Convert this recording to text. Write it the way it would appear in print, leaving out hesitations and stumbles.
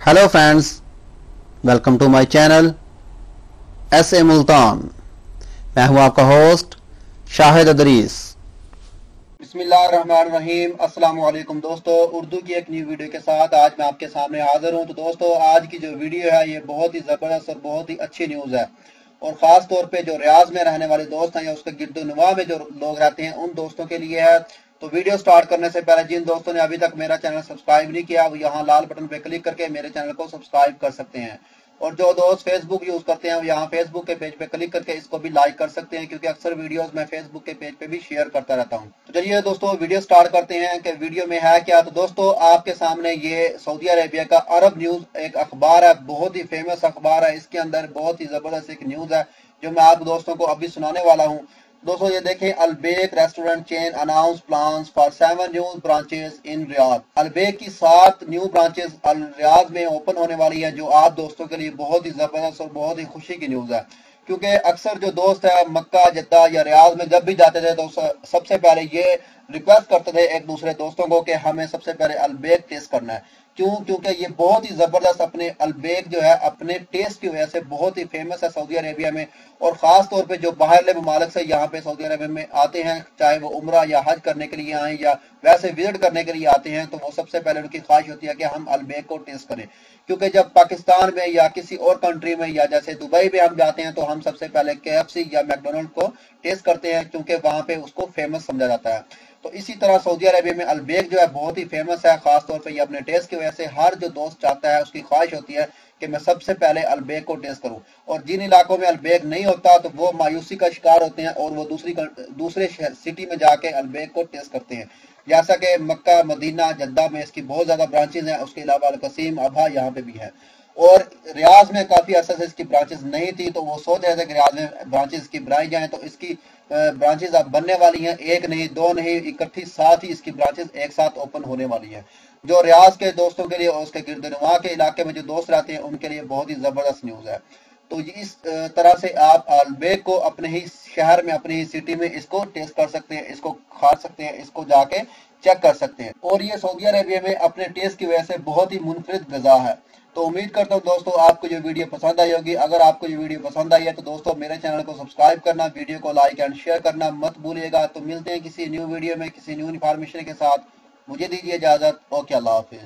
Hello friends, welcome to my channel S A Multan. मैं हूं आपका होस्ट शाहिद अदरीस। बिस्मिल्लाहिर्रहमानिर्रहीम। अस्सलाम वालेकुम दोस्तों, उर्दू की एक न्यू वीडियो के साथ आज मैं आपके सामने हाजिर हूं। तो दोस्तों, आज की जो वीडियो है ये बहुत ही ज़बरदस्त और बहुत ही अच्छी न्यूज़ है, और ख़ास तौर पे जो रियाज में रहने वाले दोस्त हैं या उसके गिरदोनुमा में जो लोग रहते हैं उन दोस्तों के लिए है। तो वीडियो स्टार्ट करने से पहले जिन दोस्तों ने अभी तक मेरा चैनल सब्सक्राइब नहीं किया वो यहाँ लाल बटन पे क्लिक करके मेरे चैनल को सब्सक्राइब कर सकते हैं, और जो दोस्त फेसबुक यूज करते हैं वो यहाँ फेसबुक के पेज पे क्लिक करके इसको भी लाइक कर सकते हैं, क्योंकि अक्सर वीडियोस मैं फेसबुक के पेज पे भी शेयर करता रहता हूँ। तो चलिए दोस्तों, वीडियो स्टार्ट करते हैं कि वीडियो में है क्या। तो दोस्तों, आपके सामने ये सऊदी अरेबिया का अरब न्यूज एक अखबार है, बहुत ही फेमस अखबार है। इसके अंदर बहुत ही जबरदस्त एक न्यूज है जो मैं आप दोस्तों को अभी सुनाने वाला हूँ। दोस्तों ये देखें, Al Baik restaurant chain announce plans for 7 new branches in Riyadh. Al Baik की 7 न्यू ब्रांचेस रियाद में ओपन होने वाली है, जो आप दोस्तों के लिए बहुत ही जबरदस्त और बहुत ही खुशी की न्यूज है। क्योंकि अक्सर जो दोस्त है मक्का, जद्दा या रियाद में जब भी जाते थे तो सबसे पहले ये रिक्वेस्ट करते थे एक दूसरे दोस्तों को कि हमें सबसे पहले अलबेक टेस्ट करना है। क्योंकि ये बहुत ही जबरदस्त अपने अलबेक जो है अपने टेस्ट की वजह से बहुत ही फेमस है सऊदी अरेबिया में, और खास तौर पे जो बाहरले ममालिक से यहाँ पे सऊदी अरेबिया में आते हैं, चाहे वो उम्रा या हज करने के लिए आए या वैसे विजिट करने के लिए आते हैं, तो वो सबसे पहले उनकी ख्वाहिश होती है कि हम अलबेक को टेस्ट करें। क्योंकि जब पाकिस्तान में या किसी और कंट्री में या जैसे दुबई में हम जाते हैं तो हम सबसे पहले KFC या मैकडोनल्ड को टेस्ट करते हैं, क्योंकि वहां पे उसको फेमस समझा जाता है। तो इसी तरह सऊदी अरेबिया में अलबेक जो है बहुत ही फेमस है, खास तौर पे ये अपने टेस्ट की वजह से हर जो दोस्त चाहता है, उसकी ख्वाहिश होती है कि मैं सबसे पहले अलबेक को टेस्ट करूं। और जिन इलाकों में अलबेक नहीं होता तो वो मायूसी का शिकार होते हैं और वो दूसरे सिटी में जाके अलबेक को टेस्ट करते हैं। जैसा कि मक्का, मदीना, जद्दा में इसकी बहुत ज्यादा ब्रांचेज हैं, उसके अलावा अलकसीम, अबहा यहाँ पे भी है। और रियाज में काफी अर्से से इसकी ब्रांचेस नहीं थी, तो वो सोच रहे थे कि रियाज में ब्रांचेस की बनाई जाए। तो इसकी ब्रांचेस अब बनने वाली हैं, एक नहीं दो नहीं, इकट्ठी 7 ही इसकी ब्रांचेस एक साथ ओपन होने वाली हैं, जो रियाज के दोस्तों के लिए और उसके गिरदनुमा के इलाके में जो दोस्त रहते हैं उनके लिए बहुत ही जबरदस्त न्यूज है। तो इस तरह से आप अलबेक को अपने ही शहर में, अपनी ही सिटी में इसको टेस्ट कर सकते हैं, इसको खा सकते हैं, इसको जाके चेक कर सकते हैं। और ये सऊदी अरेबिया में अपने टेस्ट की वजह से बहुत ही मुनफरिद गजा है। तो उम्मीद करता हूँ दोस्तों आपको ये वीडियो पसंद आई होगी। अगर आपको ये वीडियो पसंद आई है तो दोस्तों मेरे चैनल को सब्सक्राइब करना, वीडियो को लाइक एंड शेयर करना मत भूलिएगा। तो मिलते हैं किसी न्यू वीडियो में किसी न्यू इन्फॉर्मेशन के साथ। मुझे दीजिए इजाजत। ओके, अल्लाह हाफिज।